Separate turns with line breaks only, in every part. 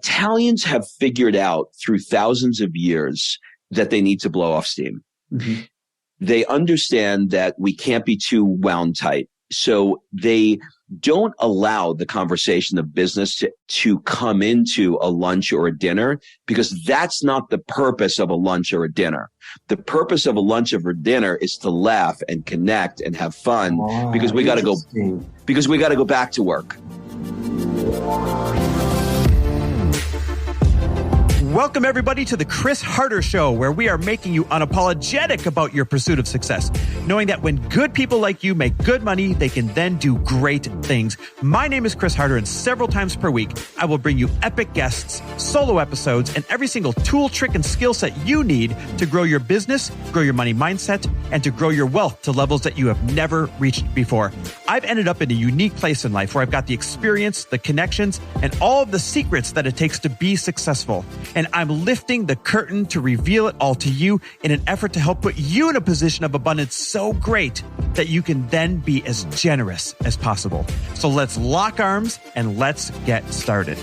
Italians have figured out through thousands of years that they need to blow off steam. Mm-hmm. They understand that we can't be too wound tight. So they don't allow the conversation of business to come into a lunch or a dinner, because that's not the purpose of a lunch or a dinner. The purpose of a lunch or a dinner is to laugh and connect and have fun, because we got to go back to work.
Welcome, everybody, to the Chris Harder Show, where we are making you unapologetic about your pursuit of success, knowing that when good people like you make good money, they can then do great things. My name is Chris Harder, and several times per week, I will bring you epic guests, solo episodes, and every single tool, trick, and skill set you need to grow your business, grow your money mindset, and to grow your wealth to levels that you have never reached before. I've ended up in a unique place in life where I've got the experience, the connections, and all of the secrets that it takes to be successful. And I'm lifting the curtain to reveal it all to you in an effort to help put you in a position of abundance so great that you can then be as generous as possible. So let's lock arms and let's get started.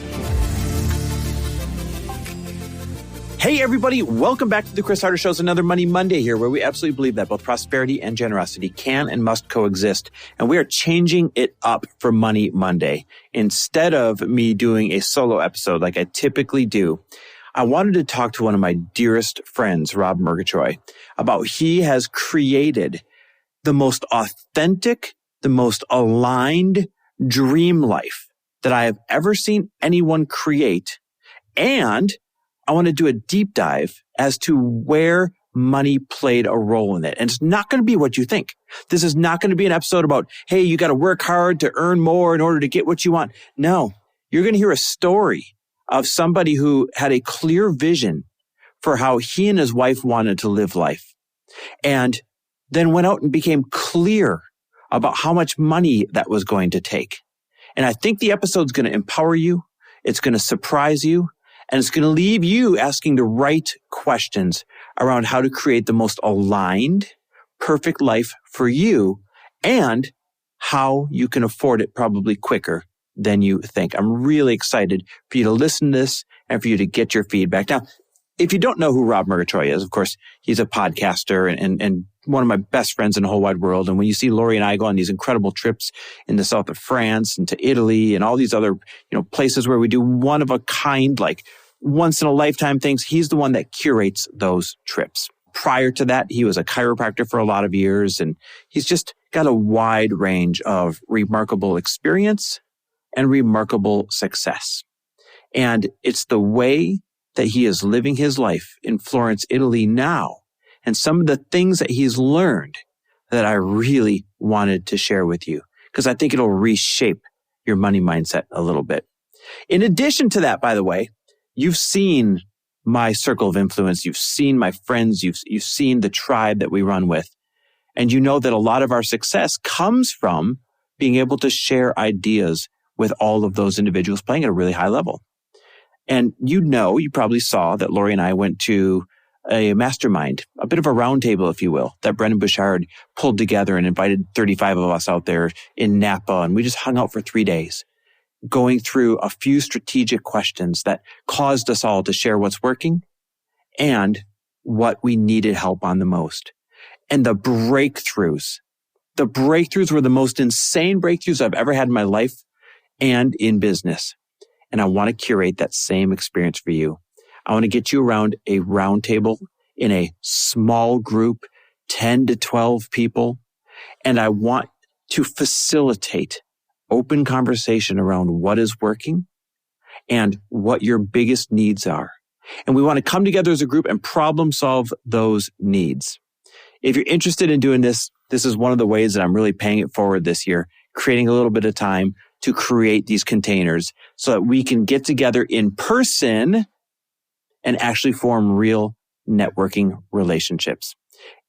Hey, everybody. Welcome back to the Chris Harder Show. It's another Money Monday here, where we absolutely believe that both prosperity and generosity can and must coexist. And we are changing it up for Money Monday. Instead of me doing a solo episode like I typically do, I wanted to talk to one of my dearest friends, Rob Murgatroyd, about he has created the most authentic, the most aligned dream life that I have ever seen anyone create. And I want to do a deep dive as to where money played a role in it. And it's not going to be what you think. This is not going to be an episode about, hey, you got to work hard to earn more in order to get what you want. No, you're going to hear a story of somebody who had a clear vision for how he and his wife wanted to live life, and then went out and became clear about how much money that was going to take. And I think the episode's going to empower you. It's going to surprise you. And it's going to leave you asking the right questions around how to create the most aligned, perfect life for you, and how you can afford it probably quicker than you think. I'm really excited for you to listen to this and for you to get your feedback. Now, if you don't know who Rob Murgatroyd is, of course, he's a podcaster and one of my best friends in the whole wide world. And when you see Lori and I go on these incredible trips in the south of France and to Italy and all these other, places where we do one of a kind, like once in a lifetime things, he's the one that curates those trips. Prior to that, he was a chiropractor for a lot of years, and he's just got a wide range of remarkable experience and remarkable success. And it's the way that he is living his life in Florence, Italy now, and some of the things that he's learned that I really wanted to share with you, because I think it'll reshape your money mindset a little bit. In addition to that, by the way, you've seen my circle of influence. You've seen my friends. You've seen the tribe that we run with. And you know that a lot of our success comes from being able to share ideas with all of those individuals playing at a really high level. And you probably saw that Lori and I went to a mastermind, a bit of a roundtable, if you will, that Brendan Bouchard pulled together and invited 35 of us out there in Napa. And we just hung out for 3 days, going through a few strategic questions that caused us all to share what's working and what we needed help on the most. And the breakthroughs were the most insane breakthroughs I've ever had in my life and in business. And I want to curate that same experience for you. I want to get you around a round table in a small group, 10 to 12 people. And I want to facilitate open conversation around what is working and what your biggest needs are. And we want to come together as a group and problem solve those needs. If you're interested in doing this, this is one of the ways that I'm really paying it forward this year, creating a little bit of time to create these containers so that we can get together in person and actually form real networking relationships.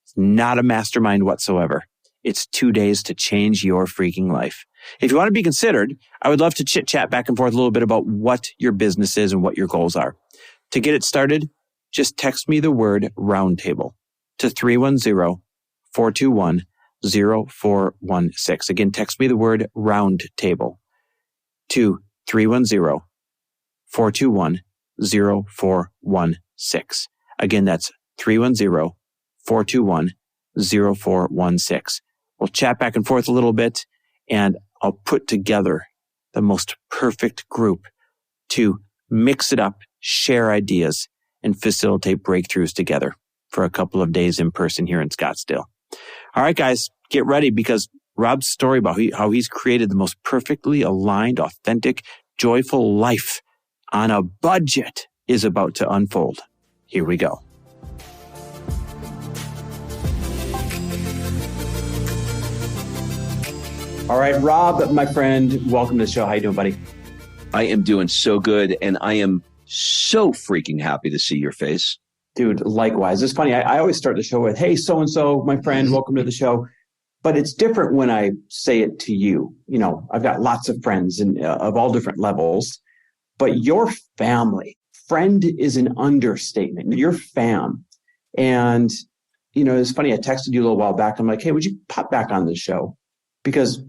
It's not a mastermind whatsoever. It's 2 days to change your freaking life. If you want to be considered, I would love to chit chat back and forth a little bit about what your business is and what your goals are. To get it started, just text me the word roundtable to 310-421-0416. Again, text me the word roundtable to 310-421-0416. Again, that's 310-421-0416. We'll chat back and forth a little bit, and I'll put together the most perfect group to mix it up, share ideas, and facilitate breakthroughs together for a couple of days in person here in Scottsdale. All right, guys, get ready, because Rob's story about how he's created the most perfectly aligned, authentic, joyful life on a budget is about to unfold. Here we go. All right, Rob, my friend, welcome to the show. How you doing, buddy?
I am doing so good, and I am so freaking happy to see your face.
Dude, likewise. It's funny. I always start the show with, hey, so-and-so, my friend, welcome to the show. But it's different when I say it to you. You know, I've got lots of friends of all different levels, but your family, friend is an understatement. Your fam. And, you know, it's funny. I texted you a little while back. I'm like, hey, would you pop back on the show? Because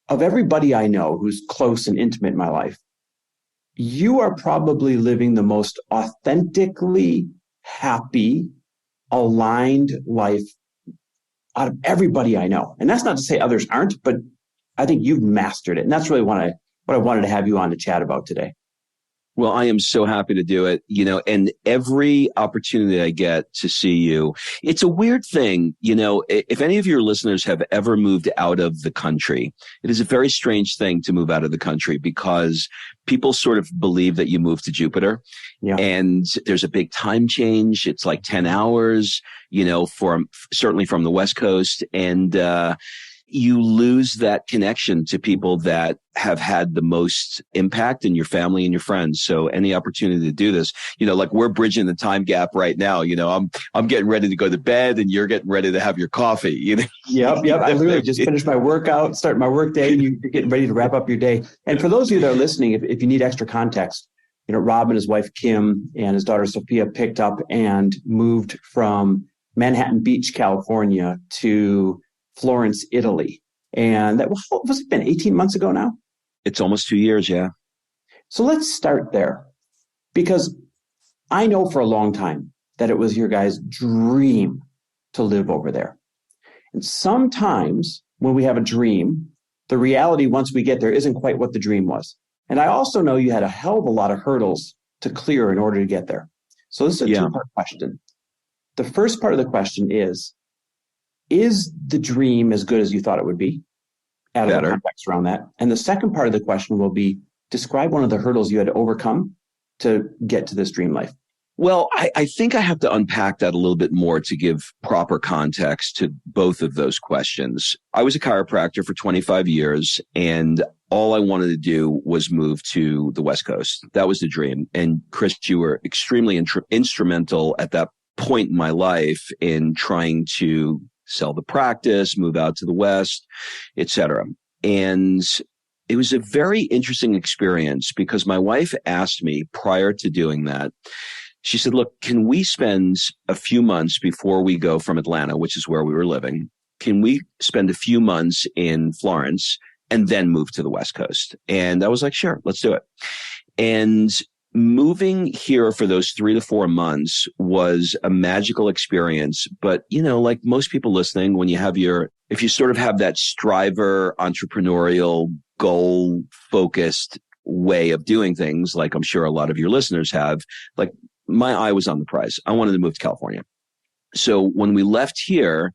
of everybody I know who's close and intimate in my life, you are probably living the most authentically happy, aligned life out of everybody I know. And that's not to say others aren't, but I think you've mastered it. And that's really what I wanted to have you on to chat about today.
Well, I am so happy to do it, you know, and every opportunity I get to see you, it's a weird thing. You know, if any of your listeners have ever moved out of the country, it is a very strange thing to move out of the country, because people sort of believe that you moved to Jupiter. Yeah. And there's a big time change. It's like 10 hours, you know, certainly from the West Coast. And, you lose that connection to people that have had the most impact in your family and your friends. So any opportunity to do this, you know, like we're bridging the time gap right now. You know, I'm getting ready to go to bed and you're getting ready to have your coffee, you know?
Yep. I literally just finished my workout, starting my work day, and you're getting ready to wrap up your day. And for those of you that are listening, if you need extra context, you know, Rob and his wife, Kim, and his daughter, Sophia, picked up and moved from Manhattan Beach, California to Florence, Italy. And that was it been 18 months ago now?
It's almost 2 years. Yeah.
So let's start there, because I know for a long time that it was your guys' dream to live over there. And sometimes when we have a dream, the reality once we get there isn't quite what the dream was. And I also know you had a hell of a lot of hurdles to clear in order to get there. So this is a two-part question. The first part of the question is the dream as good as you thought it would be? Add a little context around that. And the second part of the question will be, describe one of the hurdles you had to overcome to get to this dream life.
Well, I think I have to unpack that a little bit more to give proper context to both of those questions. I was a chiropractor for 25 years, and all I wanted to do was move to the West Coast. That was the dream. And Chris, you were extremely instrumental at that point in my life in trying to sell the practice, move out to the West, etc. And it was a very interesting experience, because my wife asked me prior to doing that, she said, look, can we spend a few months before we go from Atlanta, which is where we were living, can we spend a few months in Florence and then move to the West Coast? And I was like, sure, let's do it. And moving here for those 3 to 4 months was a magical experience. But, you know, like most people listening, when you have if you sort of have that striver, entrepreneurial, goal focused way of doing things, like I'm sure a lot of your listeners have, like my eye was on the prize. I wanted to move to California. So when we left here,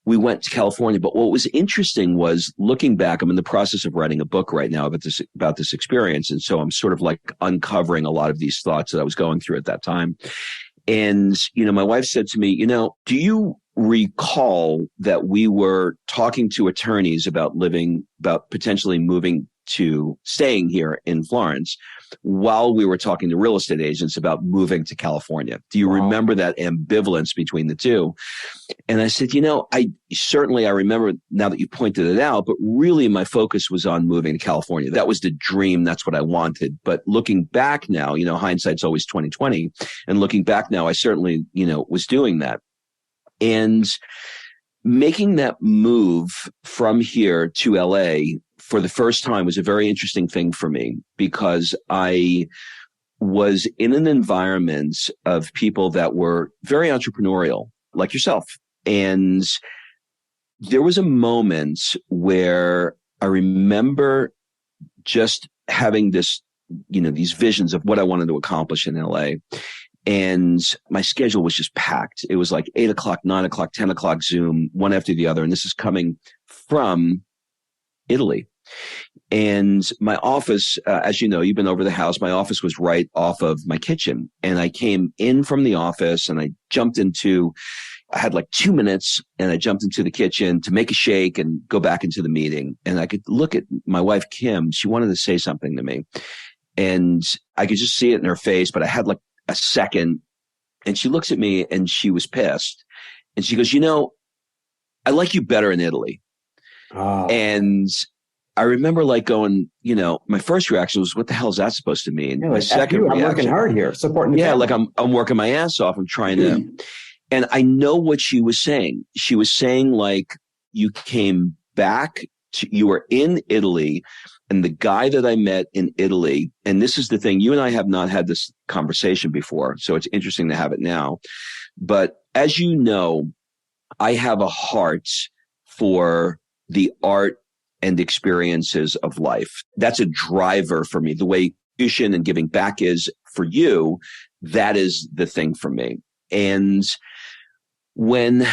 we went to California. But what was interesting was, looking back, I'm in the process of writing a book right now about this experience. And so I'm sort of like uncovering a lot of these thoughts that I was going through at that time. And, you know, my wife said to me, you know, do you recall that we were talking to attorneys about potentially staying here in Florence, while we were talking to real estate agents about moving to California? Do you remember that ambivalence between the two? And I said, you know, I remember now that you pointed it out, but really my focus was on moving to California. That was the dream. That's what I wanted. But looking back now, you know, hindsight's always 20/20. And looking back now, I certainly, you know, was doing that. And making that move from here to LA for the first time was a very interesting thing for me because I was in an environment of people that were very entrepreneurial, like yourself. And there was a moment where I remember just having this, these visions of what I wanted to accomplish in LA. And my schedule was just packed. It was like 8 o'clock, 9 o'clock, 10 o'clock Zoom, one after the other. And this is coming from Italy. And my office, as you know, you've been over the house. My office was right off of my kitchen. And I came in from the office and I had like 2 minutes and I jumped into the kitchen to make a shake and go back into the meeting. And I could look at my wife, Kim. She wanted to say something to me and I could just see it in her face, but I had like a second and she looks at me and she was pissed and she goes, I like you better in Italy. Oh. And I remember like going, my first reaction was, what the hell is that supposed to mean?
My second reaction, I'm working hard here, supporting the family.
Like I'm working my ass off. I'm trying to, and I know what she was saying. She was saying like, you came back you were in Italy and the guy that I met in Italy, and this is the thing, you and I have not had this conversation before, so it's interesting to have it now. But as you know, I have a heart for the art and experiences of life. That's a driver for me. The way tuition and giving back is for you, that is the thing for me. And when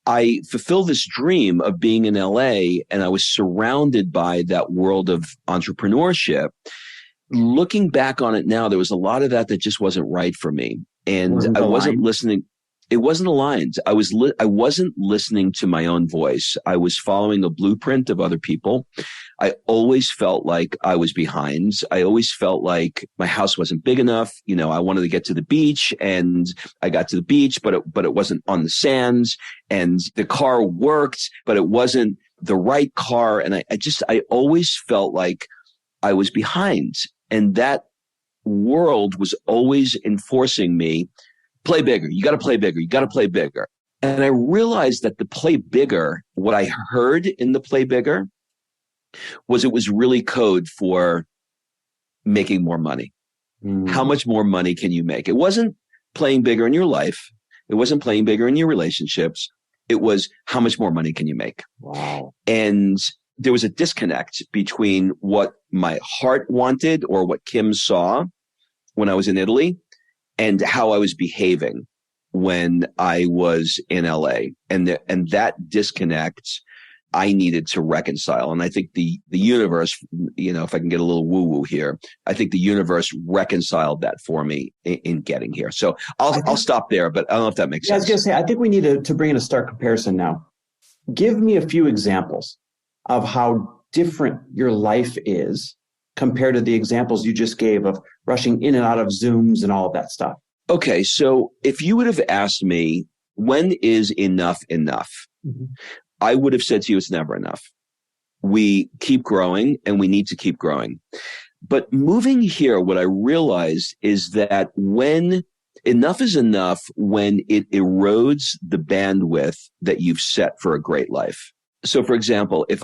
I fulfilled this dream of being in LA and I was surrounded by that world of entrepreneurship, looking back on it now, there was a lot of that just wasn't right for me. And I wasn't listening. It wasn't aligned. I wasn't listening to my own voice. I was following a blueprint of other people. I always felt like I was behind. I always felt like my house wasn't big enough. I wanted to get to the beach and I got to the beach, but it wasn't on the sands, and the car worked, but it wasn't the right car. And I always felt like I was behind, and that world was always enforcing me, play bigger. You got to play bigger. You got to play bigger. And I realized that the play bigger, what I heard in the play bigger was it was really code for making more money. Mm. How much more money can you make? It wasn't playing bigger in your life. It wasn't playing bigger in your relationships. It was how much more money can you make?
Wow.
And there was a disconnect between what my heart wanted or what Kim saw when I was in Italy and how I was behaving when I was in LA. And that disconnect I needed to reconcile. And I think the universe, if I can get a little woo-woo here, I think the universe reconciled that for me in getting here. So I'll stop there, but I don't know if that makes sense.
I was going to say, I think we need to bring in a stark comparison now. Give me a few examples of how different your life is compared to the examples you just gave of rushing in and out of Zooms and all of that stuff.
Okay. So if you would have asked me, when is enough enough? Mm-hmm. I would have said to you, it's never enough. We keep growing and we need to keep growing. But moving here, what I realized is that when enough is enough, when it erodes the bandwidth that you've set for a great life. So for example, if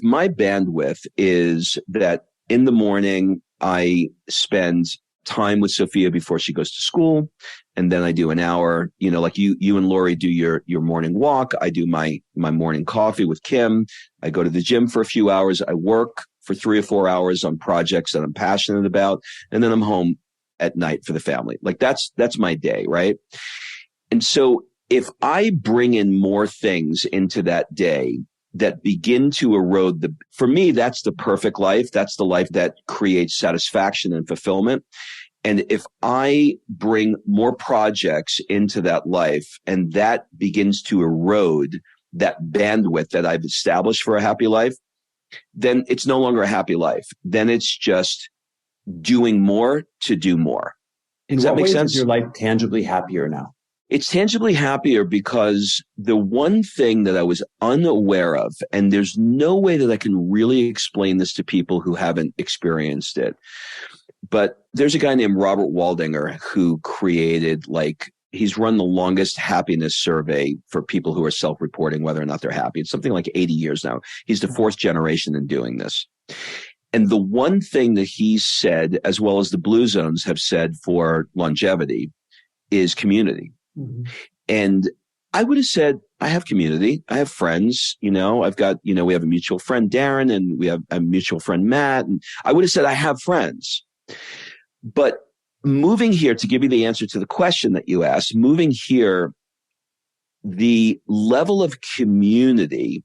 my bandwidth is that in the morning, I spend time with Sophia before she goes to school. And then I do an hour, like you and Lori do your morning walk. I do my morning coffee with Kim. I go to the gym for a few hours. I work for 3 or 4 hours on projects that I'm passionate about. And then I'm home at night for the family. Like that's my day. Right. And so if I bring in more things into that day that begin to erode for me, that's the perfect life. That's the life that creates satisfaction and fulfillment. And if I bring more projects into that life and that begins to erode that bandwidth that I've established for a happy life, then it's no longer a happy life. Then it's just doing more to do more.
Does that make sense? Is your life tangibly happier now?
It's tangibly happier because the one thing that I was unaware of, and there's no way that I can really explain this to people who haven't experienced it, but there's a guy named Robert Waldinger who created he's run the longest happiness survey for people who are self-reporting whether or not they're happy. It's something like 80 years now. He's the fourth generation in doing this. And the one thing that he's said, as well as the Blue Zones have said for longevity, is community. Mm-hmm. And I would have said, I have community. I have friends. I've got, we have a mutual friend, Darren, and we have a mutual friend, Matt. And I would have said, I have friends. But moving here, to give you the answer to the question that you asked, moving here, the level of community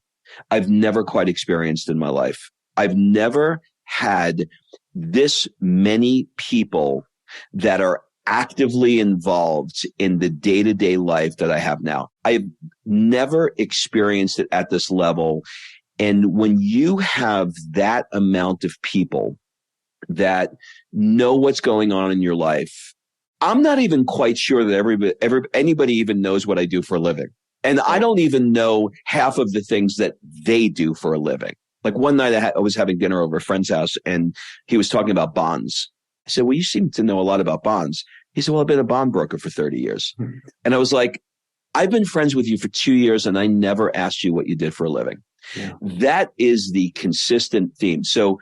I've never quite experienced in my life. I've never had this many people that are actively involved in the day-to-day life that I have now. I've never experienced it at this level. And when you have that amount of people that know what's going on in your life, I'm not even quite sure that anybody even knows what I do for a living. And I don't even know half of the things that they do for a living. Like one night I was having dinner over a friend's house and he was talking about bonds. I said, well, you seem to know a lot about bonds. He said, well, I've been a bond broker for 30 years. And I was like, I've been friends with you for 2 years and I never asked you what you did for a living. Yeah. That is the consistent theme. So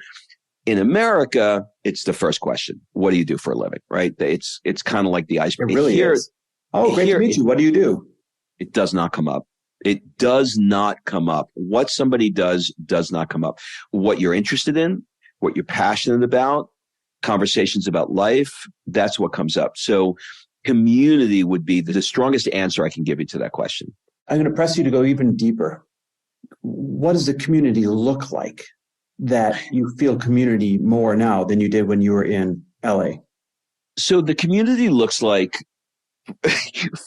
in America, it's the first question. What do you do for a living? Right? It's kind of like the icebreaker.
It really is. Oh, great to meet you. What do you do?
It does not come up. It does not come up. What somebody does not come up. What you're interested in, what you're passionate about, conversations about life, that's what comes up. So community would be the strongest answer I can give you to that question.
I'm going to press you to go even deeper. What does the community look like that you feel community more now than you did when you were in LA?
So the community looks like,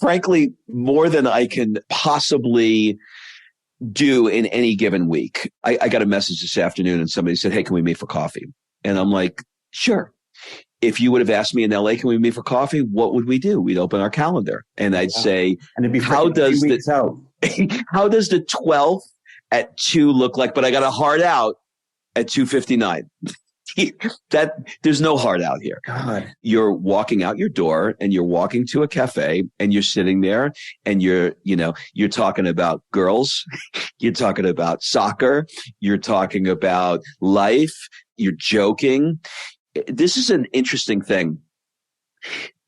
frankly, more than I can possibly do in any given week. I got a message this afternoon and somebody said, hey, can we meet for coffee? And I'm like, sure. If you would have asked me in LA, can we meet for coffee? What would we do? We'd open our calendar and I'd say,
and it'd be
how does the 12th at 2 look like? But I got a hard out at 2:59. That there's no hard out here.
God.
You're walking out your door and you're walking to a cafe and you're sitting there and you're talking about girls, you're talking about soccer, you're talking about life, you're joking. This is an interesting thing.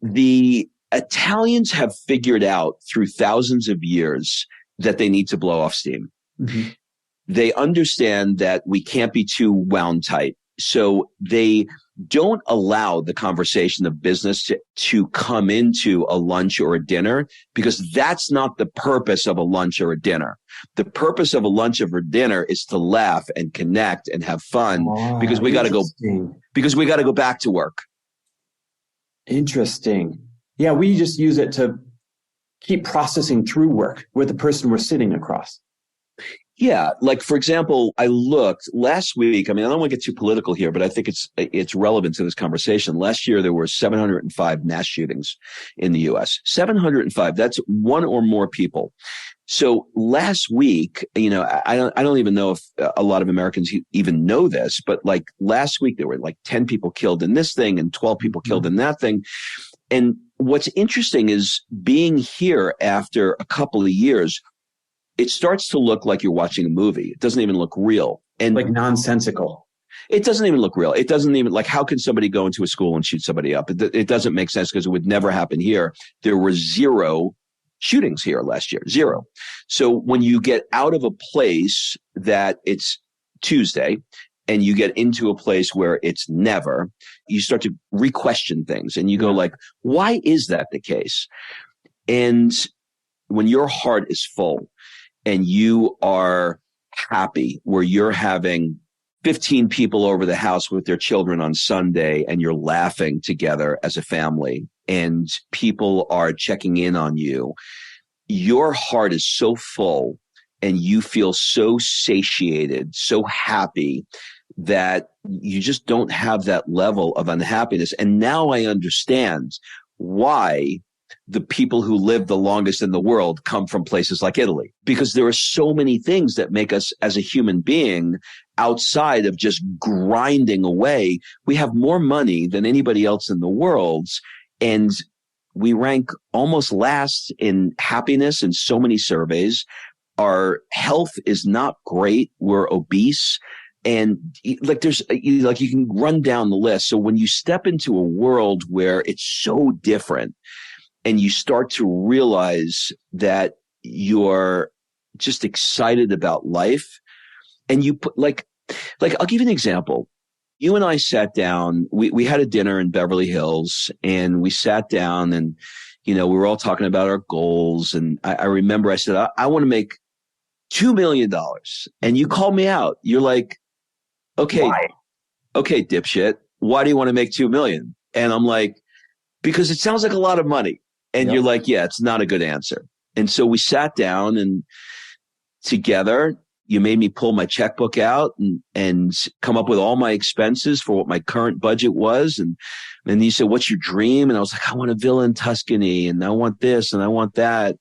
The Italians have figured out through thousands of years that they need to blow off steam. Mm-hmm. They understand that we can't be too wound tight. So they don't allow the conversation of business to come into a lunch or a dinner, because that's not the purpose of a lunch or a dinner. The purpose of a lunch or a dinner is to laugh and connect and have fun, because we got to go back to work.
Interesting. Yeah, we just use it to keep processing through work with the person we're sitting across.
Yeah. Like, for example, I looked last week. I mean, I don't want to get too political here, but I think it's relevant to this conversation. Last year, there were 705 mass shootings in the U.S. 705. That's one or more people. So last week, I don't even know if a lot of Americans even know this, but like last week, there were like 10 people killed in this thing and 12 people killed in that thing. And what's interesting is being here after a couple of years, it starts to look like you're watching a movie. It doesn't even look real. And
like nonsensical.
It doesn't even look real. It doesn't even, like, how can somebody go into a school and shoot somebody up? It doesn't make sense, because it would never happen here. There were 0 shootings here last year. 0. So when you get out of a place that it's Tuesday and you get into a place where it's never, you start to re-question things and you go like, why is that the case? And when your heart is full, and you are happy, where you're having 15 people over the house with their children on Sunday and you're laughing together as a family and people are checking in on you, your heart is so full and you feel so satiated, so happy, that you just don't have that level of unhappiness. And now I understand why the people who live the longest in the world come from places like Italy, because there are so many things that make us as a human being outside of just grinding away. We have more money than anybody else in the world. And We rank almost last in happiness in so many surveys. Our health is not great. We're obese. And like you can run down the list. So when you step into a world where it's so different and you start to realize that you're just excited about life, and you put like I'll give you an example. You and I sat down, we had a dinner in Beverly Hills, and we sat down and, we were all talking about our goals. And I remember I said, I want to make $2 million. And you called me out. You're like, okay,
why?
Okay, dipshit. Why do you want to make 2 million? And I'm like, because it sounds like a lot of money. And You're like, yeah, it's not a good answer. And so we sat down and together, you made me pull my checkbook out and come up with all my expenses for what my current budget was. And then you said, what's your dream? And I was like, I want a villa in Tuscany, and I want this and I want that.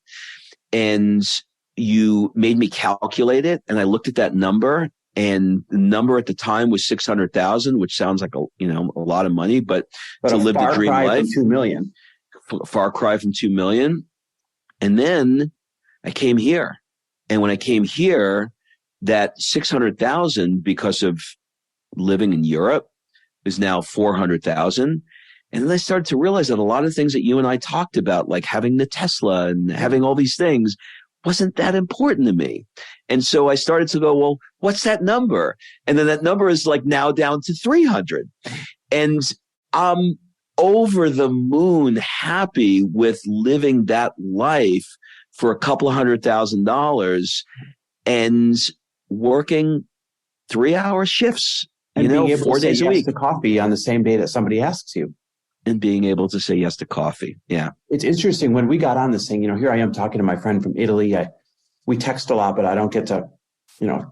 And you made me calculate it. And I looked at that number, and the number at the time was 600,000, which sounds like a lot of money, but to live the dream life,
2 million,
far cry from 2 million. And then I came here. And when I came here, that 600,000, because of living in Europe, is now 400,000. And then I started to realize that a lot of things that you and I talked about, like having the Tesla and having all these things, wasn't that important to me. And so I started to go, well, what's that number? And then that number is like now down to 300. And I'm over the moon happy with living that life for a couple of $100,000 and working 3-hour shifts,
and being able
4
to say
days a
yes
week.
to coffee on the same day that somebody asks you.
And being able to say yes to coffee. Yeah.
It's interesting. When we got on this thing, here I am talking to my friend from Italy. We text a lot, but I don't get to,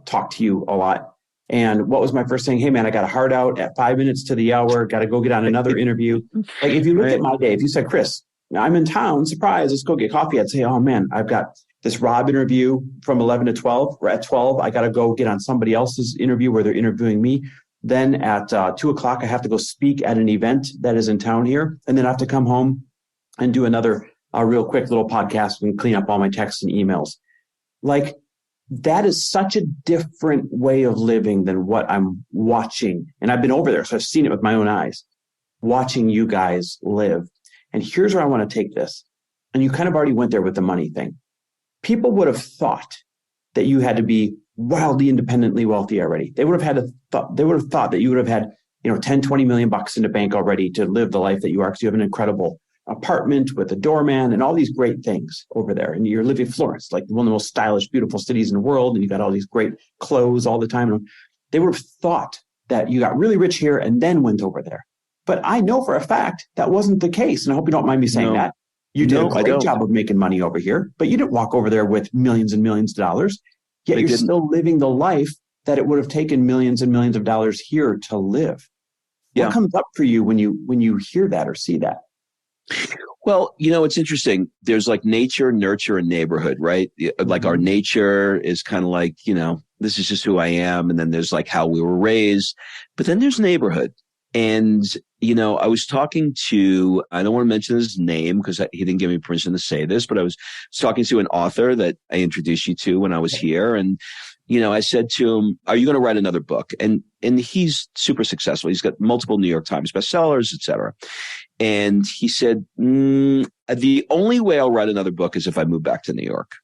talk to you a lot. And what was my first thing? Hey man, I got a heart out at 5 minutes to the hour. Got to go get on another interview. Like if you look at my day, if you said, Chris, I'm in town, surprise, let's go get coffee. I'd say, oh man, I've got this Rob interview from 11 to 12. Or at 12, I got to go get on somebody else's interview where they're interviewing me. Then at 2 o'clock, I have to go speak at an event that is in town here. And then I have to come home and do another real quick little podcast and clean up all my texts and emails. Like that is such a different way of living than what I'm watching. And I've been over there, so I've seen it with my own eyes, watching you guys live. And here's where I want to take this. And you kind of already went there with the money thing. People would have thought that you had to be wildly independently wealthy already. They would have thought that you would have had, 10, 20 million bucks in the bank already to live the life that you are, because you have an incredible apartment with a doorman and all these great things over there. And you're living in Florence, like one of the most stylish, beautiful cities in the world. And you got all these great clothes all the time. And they would have thought that you got really rich here and then went over there. But I know for a fact that wasn't the case. And I hope you don't mind me saying that. You did a great job of making money over here, but you didn't walk over there with millions and millions of dollars. Yet you're still living the life that it would have taken millions and millions of dollars here to live. Yeah. What comes up for you when you hear that or see that?
Well, it's interesting. There's like nature, nurture, and neighborhood, right? Like our nature is kind of like, this is just who I am. And then there's like how we were raised, but then there's neighborhood. And, I was talking to, I don't want to mention his name because he didn't give me permission to say this, but I was talking to an author that I introduced you to when I was here. And, I said to him, are you going to write another book? And he's super successful. He's got multiple New York Times bestsellers, et cetera. And he said, the only way I'll write another book is if I move back to New York.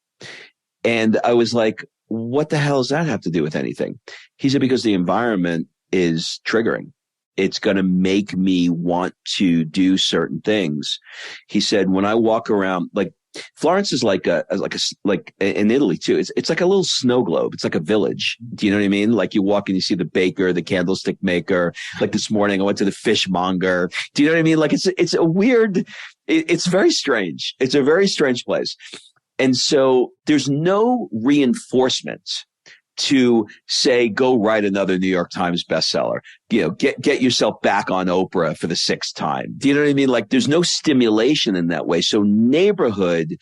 And I was like, what the hell does that have to do with anything? He said, because the environment is triggering. It's going to make me want to do certain things. He said, when I walk around, like Florence is like in Italy too. It's like a little snow globe. It's like a village. Do you know what I mean? Like you walk and you see the baker, the candlestick maker. Like this morning I went to the fishmonger. Do you know what I mean? Like it's a weird, it's very strange. It's a very strange place. And so there's no reinforcement to say, go write another New York Times bestseller, get yourself back on Oprah for the 6th time. Do you know what I mean? Like there's no stimulation in that way. So neighborhood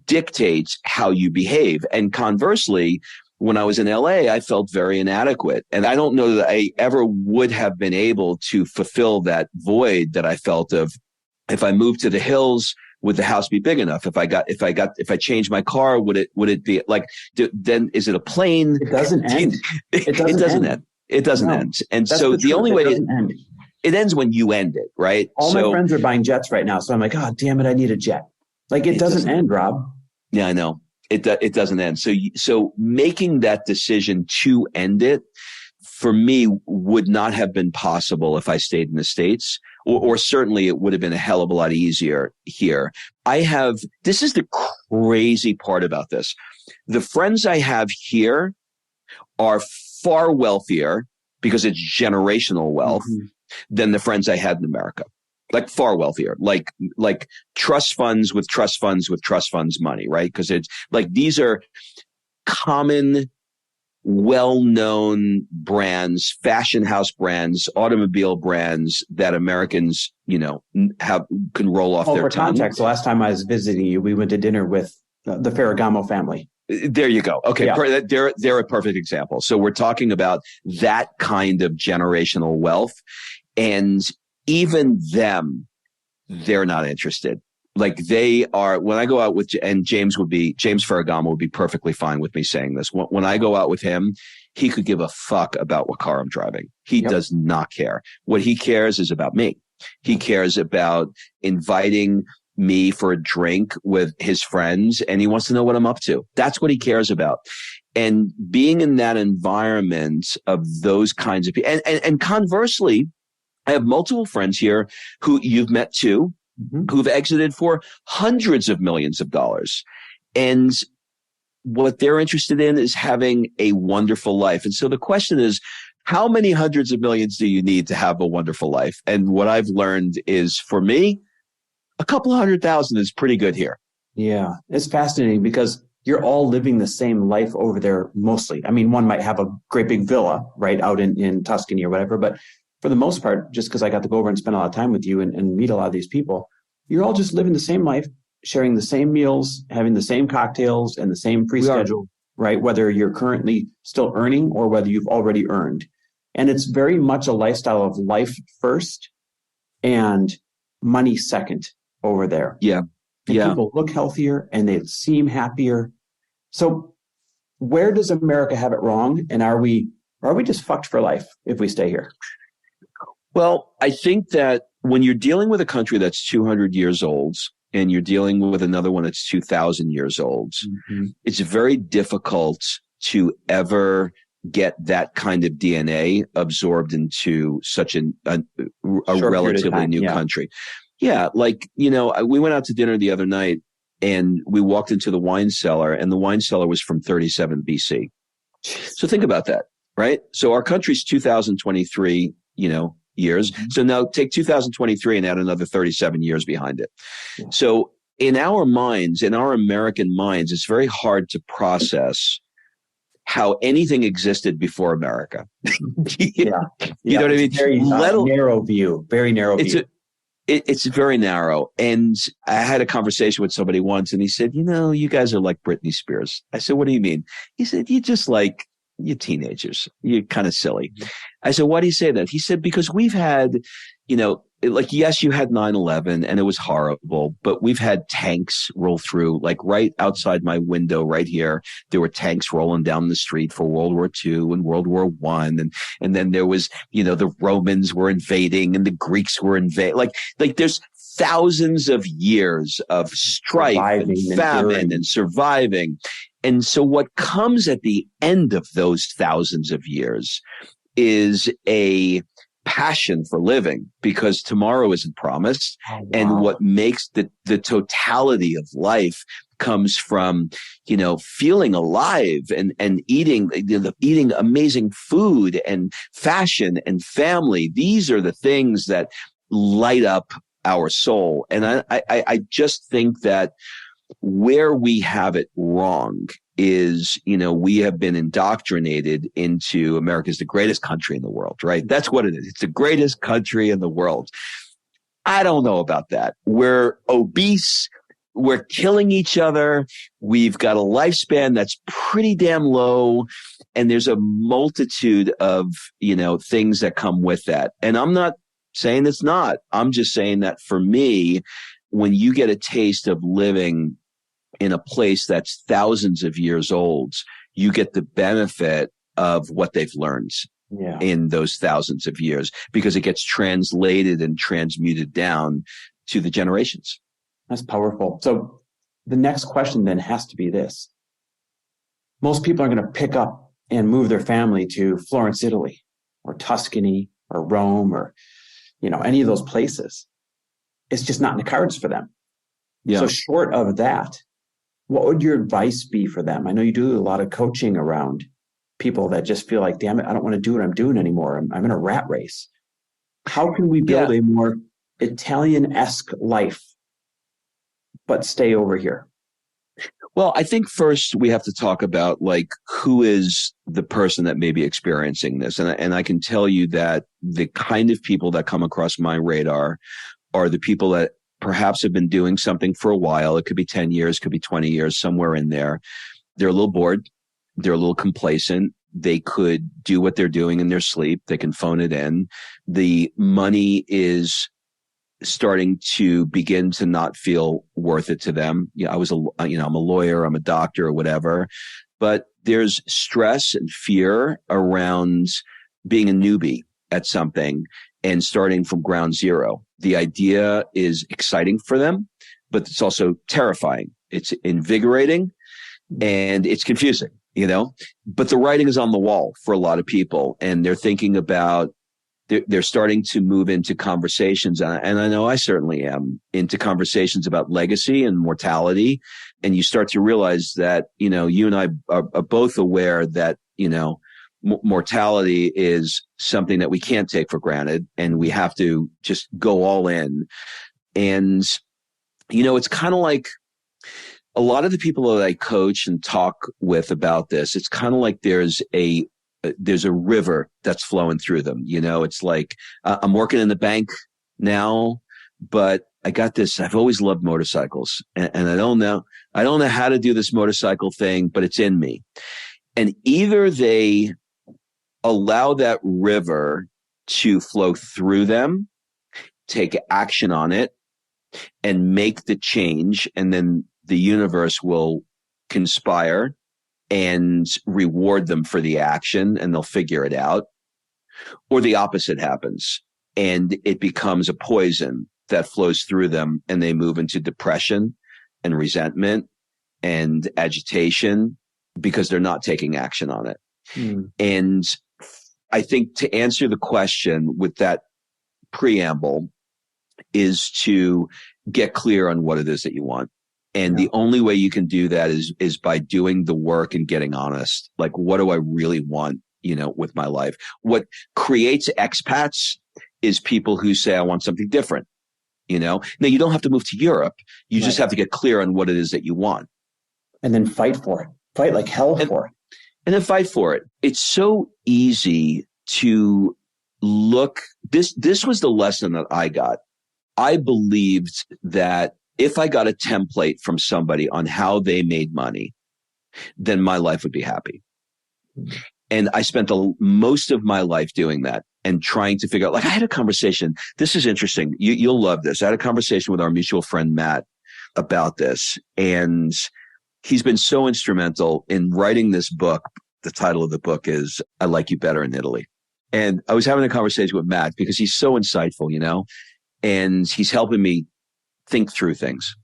dictates how you behave. And conversely, when I was in LA, I felt very inadequate. And I don't know that I ever would have been able to fulfill that void that I felt of If I moved to the hills, would the house be big enough? If I changed my car, would it be like, then is it a plane?
It doesn't end.
It doesn't end. It doesn't end. And
That's
so the only way it ends when you end it, right?
All my friends are buying jets right now. So I'm like, oh, damn it, I need a jet. Like it doesn't end, Rob.
Yeah, I know. It doesn't end. So making that decision to end it for me would not have been possible if I stayed in the States, or certainly it would have been a hell of a lot easier here. This is the crazy part about this. The friends I have here are far wealthier because it's generational wealth than the friends I had in America. Like far wealthier, like trust funds with trust funds with trust funds money, right? Because it's like these are common, well-known brands, fashion house brands, automobile brands that Americans, can roll off their tongue. For context,
the last time I was visiting you, we went to dinner with the Ferragamo family.
There you go. Okay. Yeah. They're a perfect example. So we're talking about that kind of generational wealth, and even them, they're not interested. Like they are, when I go out with, and James Ferragamo would be perfectly fine with me saying this. When I go out with him, he could give a fuck about what car I'm driving. He does not care. What he cares is about me. He cares about inviting me for a drink with his friends, and he wants to know what I'm up to. That's what he cares about. And being in that environment of those kinds of people, and conversely, I have multiple friends here who you've met too, who've exited for hundreds of millions of dollars. And what they're interested in is having a wonderful life. And so the question is, how many hundreds of millions do you need to have a wonderful life? And what I've learned is, for me, a couple of 100,000 is pretty good here.
Yeah, it's fascinating because you're all living the same life over there mostly. I mean, one might have a great big villa, right, out in Tuscany or whatever, but for the most part, just because I got to go over and spend a lot of time with you and meet a lot of these people, you're all just living the same life, sharing the same meals, having the same cocktails and the same free schedule, right? Whether you're currently still earning or whether you've already earned. And it's very much a lifestyle of life first and money second over there.
Yeah.
And people look healthier and they seem happier. So where does America have it wrong? And are we just fucked for life if we stay here?
Well, I think that when you're dealing with a country that's 200 years old and you're dealing with another one that's 2,000 years old, it's very difficult to ever get that kind of DNA absorbed into such a relatively new country. Yeah. Like, we went out to dinner the other night and we walked into the wine cellar, and the wine cellar was from 37 BC. So think about that, right? So our country's 2023, years. So now take 2023 and add another 37 years behind it. Yeah. So in our minds, in our American minds, it's very hard to process how anything existed before America. You know what I mean?
Very narrow view.
It's very narrow. And I had a conversation with somebody once, and he said, you guys are like Britney Spears. I said, what do you mean? He said, you're teenagers. You're kind of silly. I said, why do you say that? He said, because we've had, yes, you had 9/11 and it was horrible, but we've had tanks roll through, like right outside my window right here. There were tanks rolling down the street for World War II and World War I. And then there was, the Romans were invading and the Greeks were invading. Like there's thousands of years of strife and famine and surviving. And so what comes at the end of those thousands of years is a passion for living, because tomorrow isn't promised. Oh, wow. And what makes the totality of life comes from, feeling alive and eating amazing food and fashion and family. These are the things that light up our soul. And I just think that where we have it wrong is, we have been indoctrinated into America's the greatest country in the world, right? That's what it is. It's the greatest country in the world. I don't know about that. We're obese. We're killing each other. We've got a lifespan that's pretty damn low. And there's a multitude of, things that come with that. And I'm not saying it's not. I'm just saying that for me, when you get a taste of living in a place that's thousands of years old, you get the benefit of what they've learned in those thousands of years, because it gets translated and transmuted down to the generations.
That's powerful. So the next question then has to be this. Most people are going to pick up and move their family to Florence, Italy, or Tuscany, or Rome, or, any of those places. It's just not in the cards for them. Yeah. So short of that, what would your advice be for them? I know you do a lot of coaching around people that just feel like, damn it, I don't want to do what I'm doing anymore. I'm in a rat race. How can we build a more Italian-esque life, but stay over here?
Well, I think first we have to talk about who is the person that may be experiencing this. And I can tell you that the kind of people that come across my radar are the people that perhaps have been doing something for a while. It could be 10 years, could be 20 years, somewhere in there. They're a little bored. They're a little complacent. They could do what they're doing in their sleep. They can phone it in. The money is starting to begin to not feel worth it to them. I'm a lawyer, I'm a doctor, or whatever, but there's stress and fear around being a newbie at something and starting from ground zero. The idea is exciting for them, but it's also terrifying. It's invigorating and it's confusing, but the writing is on the wall for a lot of people, and they're thinking about they're starting to move into conversations, and I know I certainly am, into conversations about legacy and mortality. And you start to realize that, you and I are both aware that, mortality is something that we can't take for granted, and we have to just go all in. And, it's kind of like a lot of the people that I coach and talk with about this, it's kind of like there's a river that's flowing through them. It's like, I'm working in the bank now, but I got this. I've always loved motorcycles, and I don't know how to do this motorcycle thing, but it's in me. And either they allow that river to flow through them, take action on it, and make the change, and then the universe will conspire and reward them for the action, and they'll figure it out. Or the opposite happens, and it becomes a poison that flows through them, and they move into depression and resentment and agitation because they're not taking action on it. And I think to answer the question with that preamble is to get clear on what it is that you want. And the only way you can do that is by doing the work and getting honest. Like, what do I really want, with my life? What creates expats is people who say, I want something different, Now, you don't have to move to Europe. You just have to get clear on what it is that you want.
And then fight for it. Fight like hell for it.
And then fight for it. It's so easy to look. This was the lesson that I got. I believed that if I got a template from somebody on how they made money, then my life would be happy. And I spent most of my life doing that and trying to figure out, I had a conversation. This is interesting. You'll love this. I had a conversation with our mutual friend, Matt, about this. And he's been so instrumental in writing this book. The title of the book is I Like You Better in Italy. And I was having a conversation with Matt because he's so insightful, and he's helping me think through things.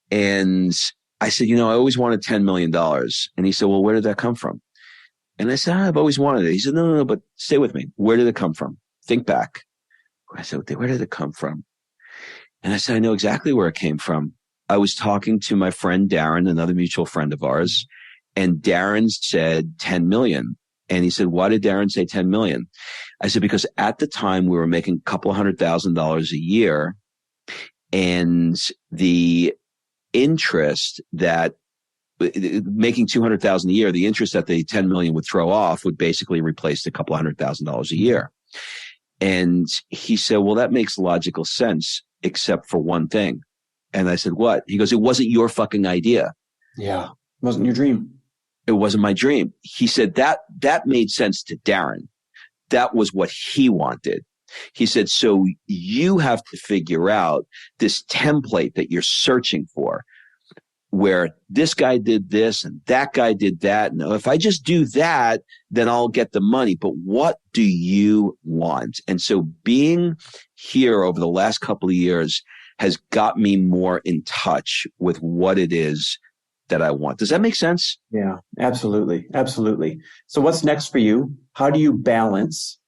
And I said, I always wanted $10 million. And he said, well, where did that come from? And I said, I've always wanted it. He said, no, but stay with me. Where did it come from? Think back. I said, where did it come from? And I said, I know exactly where it came from. I was talking to my friend Darren, another mutual friend of ours, and Darren said 10 million. And he said, why did Darren say 10 million? I said, because at the time we were making a couple $100,000 a year, and the interest that making 200,000 a year, the interest that the 10 million would throw off would basically replace the couple $100,000 a year. And he said, well, that makes logical sense, except for one thing. And I said, what? He goes, it wasn't your fucking idea.
Yeah. It wasn't your dream.
It wasn't my dream. He said that made sense to Darren. That was what he wanted. He said, so you have to figure out this template that you're searching for, where this guy did this and that guy did that. And if I just do that, then I'll get the money. But what do you want? And so being here over the last couple of years has got me more in touch with what it is that I want. Does that make sense?
Yeah, absolutely. Absolutely. So what's next for you? How do you balance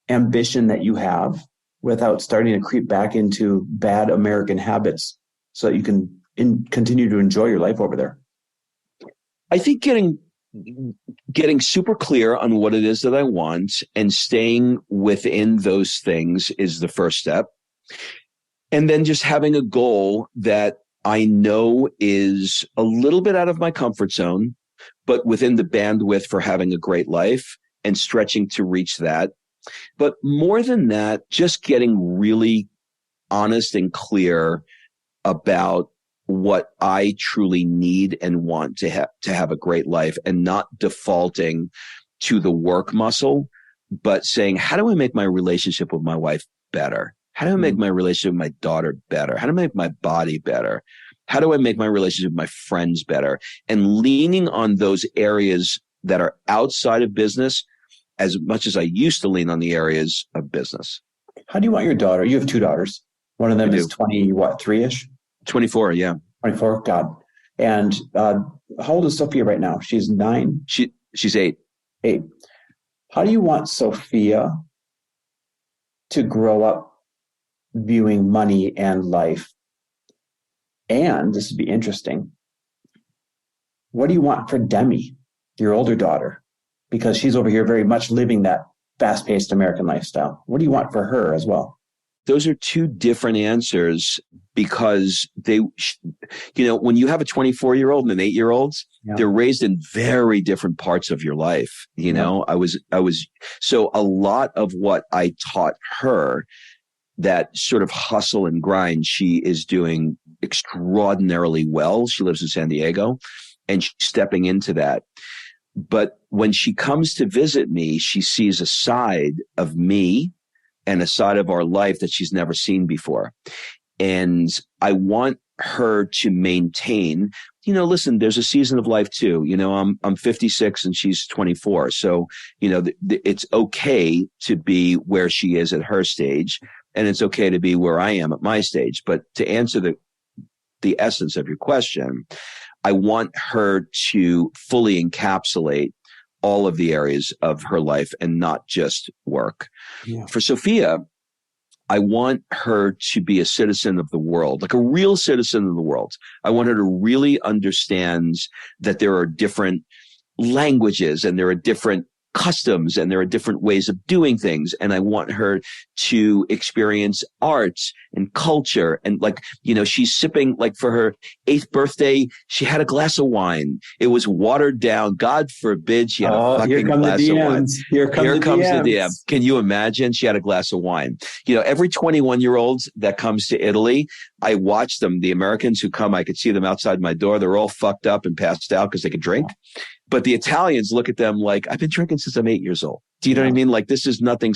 ambition that you have without starting to creep back into bad American habits so that you can continue to enjoy your life over there?
I think getting super clear on what it is that I want and staying within those things is the first step. And then just having a goal that I know is a little bit out of my comfort zone, but within the bandwidth for having a great life and stretching to reach that. But more than that, just getting really honest and clear about what I truly need and want to have a great life, and not defaulting to the work muscle, but saying, how do I make my relationship with my wife better? How do I make my relationship with my daughter better? How do I make my body better? How do I make my relationship with my friends better? And leaning on those areas that are outside of business as much as I used to lean on the areas of business.
How do you want your daughter? You have two daughters. One of them is 3-ish?
24, yeah.
24, God. And how old is Sophia right now? She's 9?
She's 8.
8. How do you want Sophia to grow up viewing money and life? And this would be interesting. What do you want for Demi, your older daughter? Because she's over here very much living that fast-paced American lifestyle. What do you want for her as well?
Those are two different answers, because when you have a 24-year-old and an 8-year-old, they're raised in very different parts of your life. So a lot of what I taught her, that sort of hustle and grind, she is doing extraordinarily well. She lives in San Diego, and she's stepping into that. But when she comes to visit me, she sees a side of me and a side of our life that she's never seen before. And I want her to maintain, listen, there's a season of life too. I'm 56 and she's 24. So, it's okay to be where she is at her stage, and it's okay to be where I am at my stage. But to answer the essence of your question, I want her to fully encapsulate all of the areas of her life and not just work. Yeah. For Sophia, I want her to be a citizen of the world, like a real citizen of the world. I want her to really understand that there are different languages and there are different customs and there are different ways of doing things. And I want her to experience arts and culture. And she's sipping, for her 8th birthday, she had a glass of wine. It was watered down. God forbid she had a fucking glass of wine. Here comes the DM. Can you imagine? She had a glass of wine. Every 21-year-old that comes to Italy, I watch them. The Americans who come, I could see them outside my door. They're all fucked up and passed out because they could drink. But the Italians look at them like, I've been drinking since I'm 8 years old. Do you know what I mean? Like, this is nothing.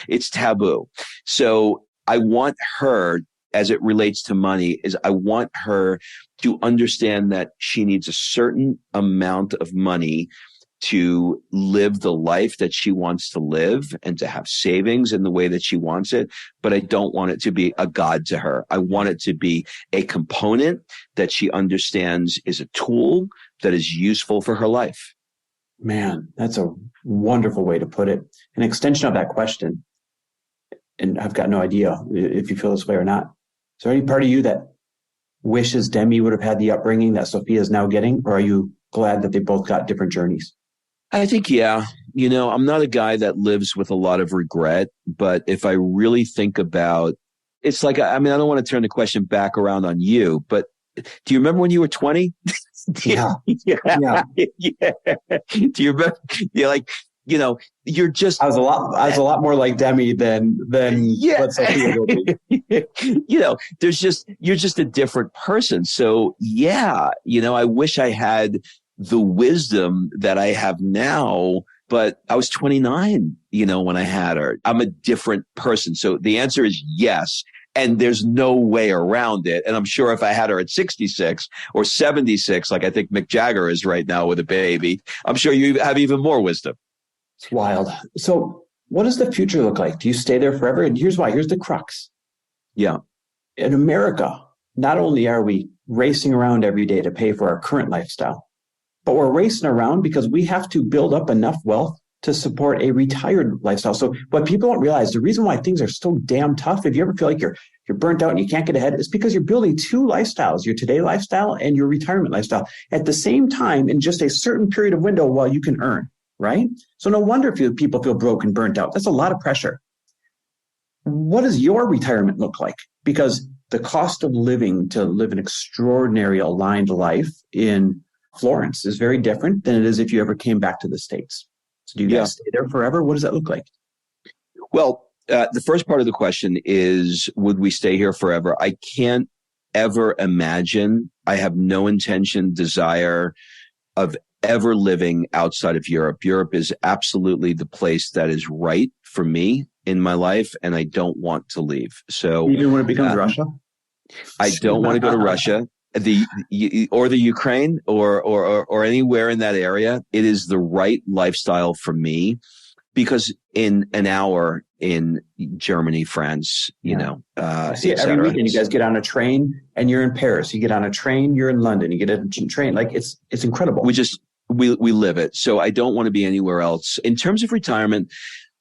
It's taboo. So I want her, as it relates to money, I want her to understand that she needs a certain amount of money to live the life that she wants to live and to have savings in the way that she wants it. But I don't want it to be a god to her. I want it to be a component that she understands is a tool that is useful for her life.
Man, that's a wonderful way to put it. An extension of that question, and I've got no idea if you feel this way or not. Is there any part of you that wishes Demi would have had the upbringing that Sophia is now getting, or are you glad that they both got different journeys?
I think, yeah. I'm not a guy that lives with a lot of regret, but if I really think about, it's like, I don't want to turn the question back around on you, but do you remember when you were 20?
Yeah.
Yeah. Do you remember? You're just.
I was a lot more like Demi than what Sophia will be.
You're just a different person. So yeah, I wish I had the wisdom that I have now but I was 29, when I had her. I'm a different person. So the answer is yes. And there's no way around it. And I'm sure if I had her at 66 or 76, like I think Mick Jagger is right now with a baby, I'm sure you have even more wisdom.
It's wild. So what does the future look like? Do you stay there forever? And here's why. Here's the crux.
Yeah.
In America, not only are we racing around every day to pay for our current lifestyle, but we're racing around because we have to build up enough wealth to support a retired lifestyle. So what people don't realize, the reason why things are so damn tough, if you ever feel like you're burnt out and you can't get ahead, is because you're building two lifestyles, your today lifestyle and your retirement lifestyle, at the same time in just a certain period of window while you can earn, right? So no wonder if people feel broke and burnt out. That's a lot of pressure. What does your retirement look like? Because the cost of living to live an extraordinary aligned life in Florence is very different than it is if you ever came back to the States. So do you guys stay there forever? What does that look like?
Well, the first part of the question is, would we stay here forever? I can't ever imagine. I have no intention, desire of ever living outside of Europe. Europe is absolutely the place that is right for me in my life, and I don't want to leave. So
even when it becomes Russia?
I don't want to go to Russia. The Ukraine or anywhere in that area. It is the right lifestyle for me, because in an hour in Germany, France,
I see it every weekend. You guys get on a train and you're in Paris. You get on a train, you're in London. You get a train. Like it's incredible.
We live it. So I don't want to be anywhere else. In terms of retirement,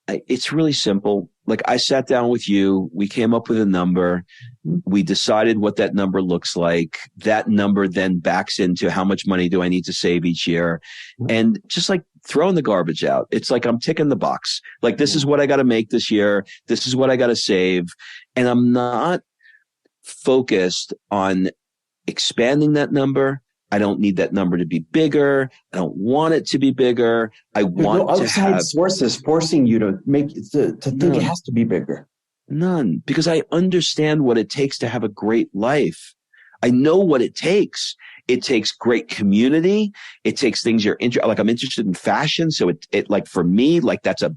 it's really simple. Like I sat down with you, we came up with a number, we decided what that number looks like. That number then backs into how much money do I need to save each year. And just like throwing the garbage out, it's like I'm ticking the box. Like this is what I got to make this year. This is what I got to save. And I'm not focused on expanding that number. I don't need that number to be bigger. I don't want it to be bigger. I want
no outside sources forcing you to think it has to be bigger.
None, because I understand what it takes to have a great life. I know what it takes. It takes great community. It takes things you're interested. Like I'm interested in fashion, so it like for me, like that's a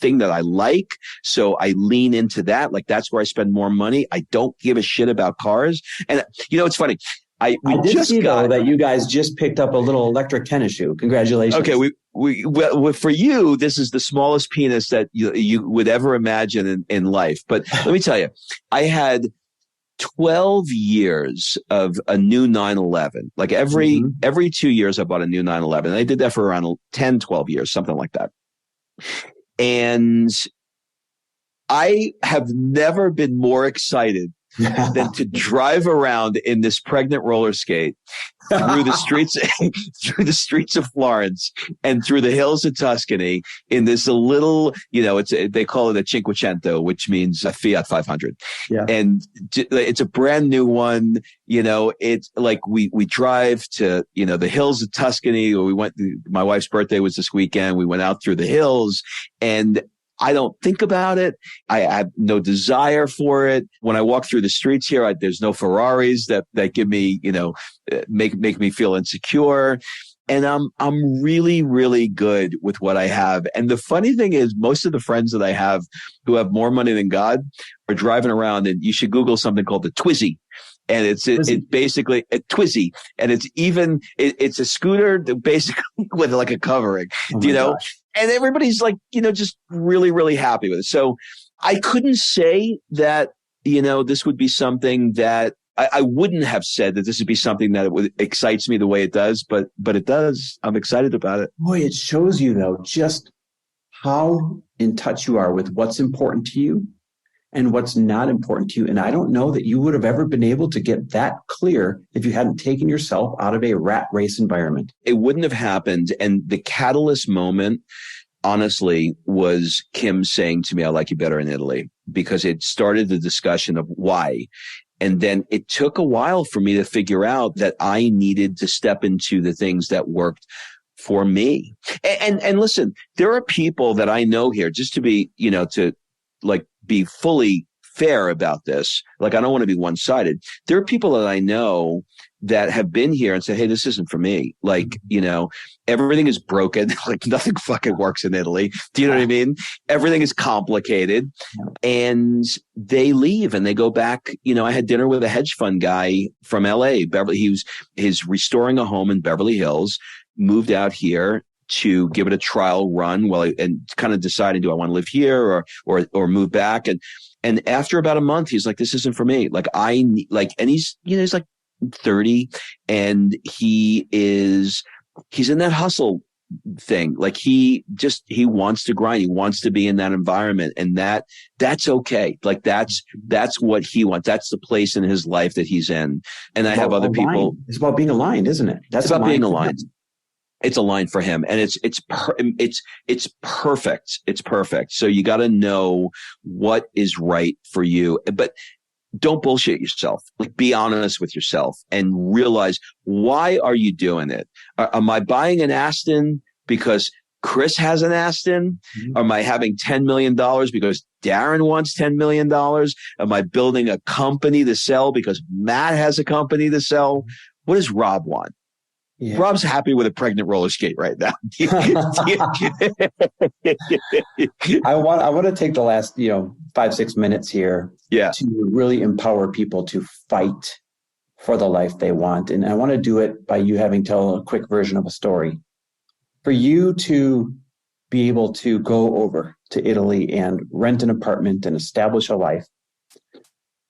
thing that I like. So I lean into that. Like that's where I spend more money. I don't give a shit about cars. And it's funny. I
did see though that you guys just picked up a little electric tennis shoe. Congratulations.
Okay, well, for you, this is the smallest penis that you would ever imagine in life. But let me tell you, I had 12 years of a new 911. Like every 2 years, I bought a new 911. And I did that for around 10, 12 years, something like that. And I have never been more excited than to drive around in this pregnant roller skate through the streets of Florence and through the hills of Tuscany in this little, they call it a Cinquecento, which means a Fiat 500. Yeah. And it's a brand new one. It's like we drive to, the hills of Tuscany, or my wife's birthday was this weekend. We went out through the hills, and I don't think about it. I have no desire for it. When I walk through the streets here, there's no Ferraris that give me, make me feel insecure. And I'm really, really good with what I have. And the funny thing is, most of the friends that I have who have more money than God are driving around, and you should Google something called the Twizy. And it's basically a Twizy, and it's a scooter that basically with like a covering, gosh. And everybody's like, just really, really happy with it. So I couldn't say that, this would be something that I wouldn't have said that this would be something that excites me the way it does, but it does. I'm excited about it.
Boy, it shows you though, just how in touch you are with what's important to you and what's not important to you. And I don't know that you would have ever been able to get that clear if you hadn't taken yourself out of a rat race environment.
It wouldn't have happened. And the catalyst moment, honestly, was Kim saying to me, I like you better in Italy, because it started the discussion of why. And then it took a while for me to figure out that I needed to step into the things that worked for me. And listen, there are people that I know here, just to be, to like be fully fair about this. Like, I don't want to be one-sided. There are people that I know that have been here and say, hey, this isn't for me. Like, everything is broken. Like, nothing fucking works in Italy. Do you know what I mean? Everything is complicated. And they leave and they go back. I had dinner with a hedge fund guy from LA. He's restoring a home in Beverly Hills, moved out here to give it a trial run and kind of deciding, do I want to live here or move back? And after about a month, he's like, this isn't for me. Like, and he's like 30, and he's in that hustle thing. Like, he wants to grind. He wants to be in that environment, and that's okay. Like, that's what he wants. That's the place in his life that he's in. And I have other people.
It's about being aligned, isn't it?
It's about being aligned. It's aligned for him, and it's perfect. It's perfect. So you got to know what is right for you, but don't bullshit yourself. Like, be honest with yourself and realize, why are you doing it? Am I buying an Aston because Chris has an Aston? Mm-hmm. Am I having $10 million because Darren wants $10 million? Am I building a company to sell because Matt has a company to sell? What does Rob want? Yeah. Rob's happy with a pregnant roller skate right now.
I want to take the last 5-6 minutes here to really empower people to fight for the life they want. And I want to do it by you having tell a quick version of a story. For you to be able to go over to Italy and rent an apartment and establish a life,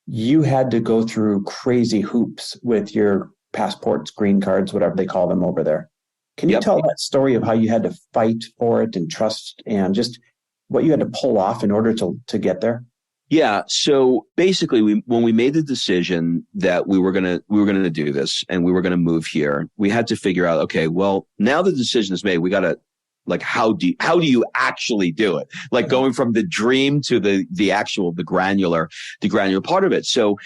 you had to go through crazy hoops with your passports, green cards, whatever they call them over there. Can you tell that story of how you had to fight for it and trust and just what you had to pull off in order to get there?
Yeah. So basically, when we made the decision that we were gonna do this and we were gonna move here, we had to figure out, okay, well, now the decision is made. We got to, like, how do you actually do it? Like, going from the dream to the granular part of it. So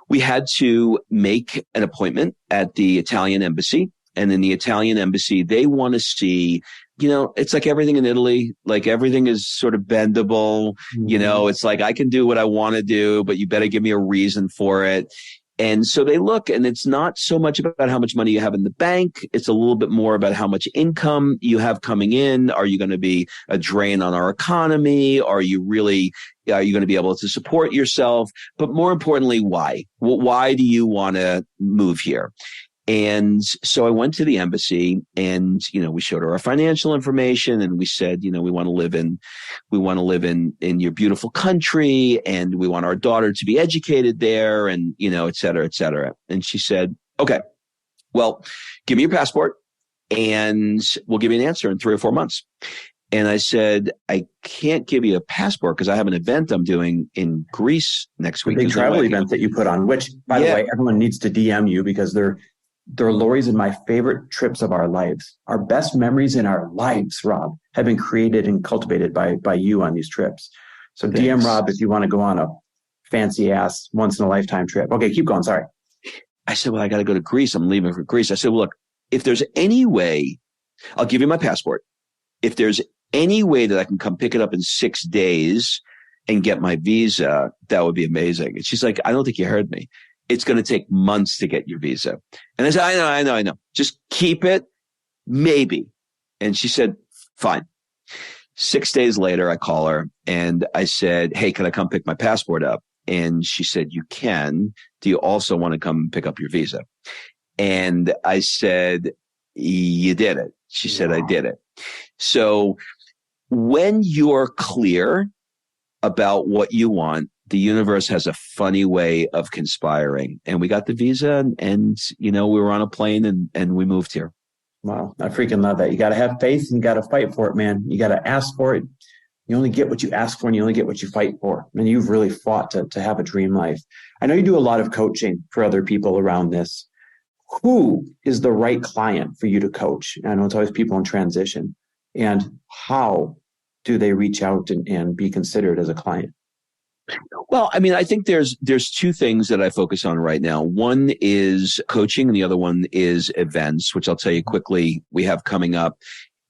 we had to make an appointment at the Italian embassy. And in the Italian embassy, they want to see, it's like everything in Italy, like, everything is sort of bendable. Mm-hmm. It's like, I can do what I want to do, but you better give me a reason for it. And so they look, and it's not so much about how much money you have in the bank. It's a little bit more about how much income you have coming in. Are you going to be a drain on our economy? Are you going to be able to support yourself? But more importantly, why? Why do you want to move here? And so I went to the embassy, and, we showed her our financial information, and we said, we want to live in your beautiful country, and we want our daughter to be educated there, and, et cetera, et cetera. And she said, okay, well, give me your passport and we'll give you an answer in 3 or 4 months. And I said, I can't give you a passport because I have an event I'm doing in Greece next week.
A big travel event that you put on, which, by the way, everyone needs to DM you because they're Lori's and my favorite trips of our lives. Our best memories in our lives, Rob, have been created and cultivated by you on these trips. So thanks. DM Rob if you want to go on a fancy ass once in a lifetime trip. Okay, keep going. Sorry.
I said, well, I got to go to Greece. I'm leaving for Greece. I said, well, look, if there's any way, I'll give you my passport. If there's any way that I can come pick it up in 6 days and get my visa, that would be amazing. And she's like, I don't think you heard me. It's going to take months to get your visa. And I said, I know. Just keep it. Maybe. And she said, fine. 6 days later, I call her and I said, hey, can I come pick my passport up? And she said, you can. Do you also want to come pick up your visa? And I said, you did it. She said, I did it. So when you're clear about what you want, the universe has a funny way of conspiring. And we got the visa and we were on a plane and we moved here.
Wow. I freaking love that. You got to have faith and you got to fight for it, man. You got to ask for it. You only get what you ask for and you only get what you fight for. And you've really fought to have a dream life. I know you do a lot of coaching for other people around this. Who is the right client for you to coach? I know it's always people in transition. And how do they reach out and be considered as a client?
Well, I mean, I think there's 2 things that I focus on right now. One is coaching and the other one is events, which I'll tell you quickly we have coming up.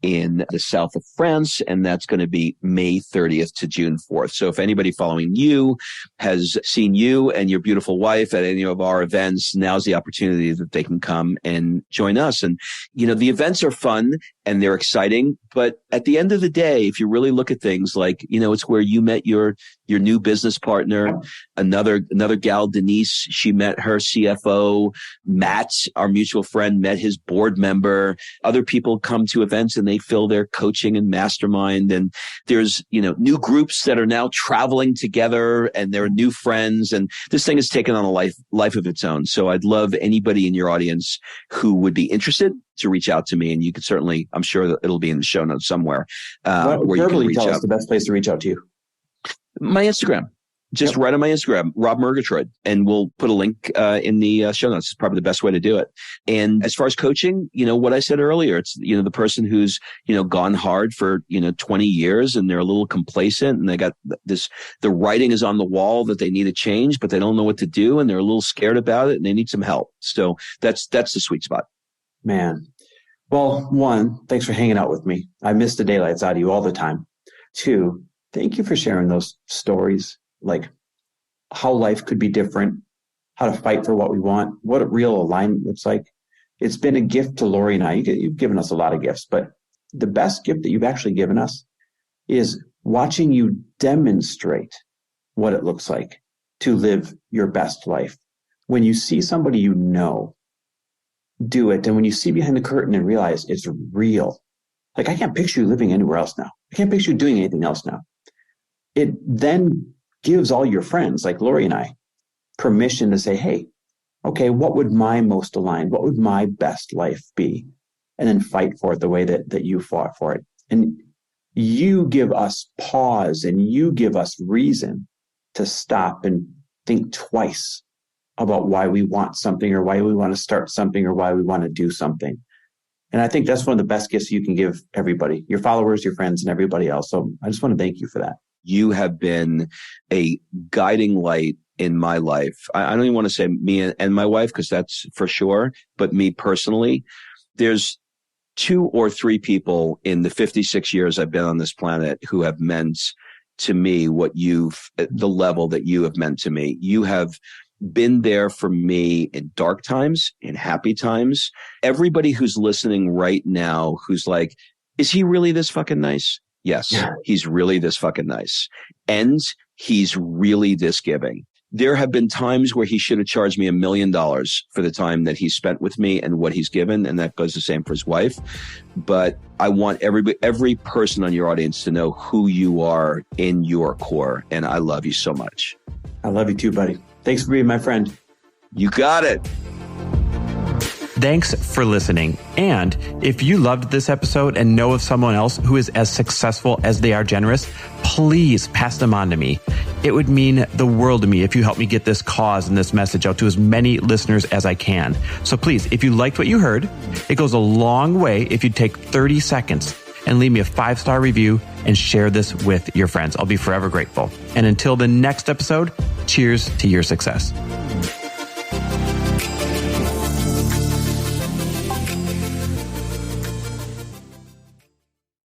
in the south of France, and that's going to be May 30th to June 4th. So if anybody following you has seen you and your beautiful wife at any of our events, now's the opportunity that they can come and join us. And, the events are fun and they're exciting, but at the end of the day, if you really look at things like, it's where you met your new business partner, another gal, Denise, she met her CFO, Matt, our mutual friend, met his board member. Other people come to events and they fill their coaching and mastermind. And there's, new groups that are now traveling together and there are new friends. And this thing has taken on a life of its own. So I'd love anybody in your audience who would be interested to reach out to me. And you could certainly, I'm sure that it'll be in the show notes somewhere.
Where you can reach out. Tell us the best place to reach out to you.
My Instagram. Just right on my Instagram, Rob Murgatroyd, and we'll put a link in the show notes. It's probably the best way to do it. And as far as coaching, what I said earlier, it's, the person who's, gone hard for, 20 years and they're a little complacent and they got the writing is on the wall that they need to change, but they don't know what to do and they're a little scared about it and they need some help. So that's the sweet spot.
Man. Well, one, thanks for hanging out with me. I miss the daylights out of you all the time. Two, thank you for sharing those stories, like how life could be different, how to fight for what we want, what a real alignment looks like. It's been a gift to Lori and I. You've given us a lot of gifts, but the best gift that you've actually given us is watching you demonstrate what it looks like to live your best life. When you see somebody do it, and when you see behind the curtain and realize it's real, like I can't picture you living anywhere else now. I can't picture you doing anything else now. It then gives all your friends like Lori and I permission to say, hey, okay, what would my most aligned, what would my best life be? And then fight for it the way that you fought for it. And you give us pause and you give us reason to stop and think twice about why we want something or why we want to start something or why we want to do something. And I think that's one of the best gifts you can give everybody, your followers, your friends, and everybody else. So I just want to thank you for that.
You have been a guiding light in my life. I don't even want to say me and my wife, because that's for sure, but me personally. There's 2 or 3 people in the 56 years I've been on this planet who have meant to me the level that you have meant to me. You have been there for me in dark times, in happy times. Everybody who's listening right now, who's like, is he really this fucking nice? Yes, he's really this fucking nice. And he's really this giving. There have been times where he should have charged me $1 million for the time that he spent with me and what he's given. And that goes the same for his wife. But I want every person on your audience to know who you are in your core. And I love you so much.
I love you too, buddy. Thanks for being my friend.
You got it.
Thanks for listening. And if you loved this episode and know of someone else who is as successful as they are generous, please pass them on to me. It would mean the world to me if you help me get this cause and this message out to as many listeners as I can. So please, if you liked what you heard, it goes a long way if you take 30 seconds and leave me a 5-star review and share this with your friends. I'll be forever grateful. And until the next episode, cheers to your success.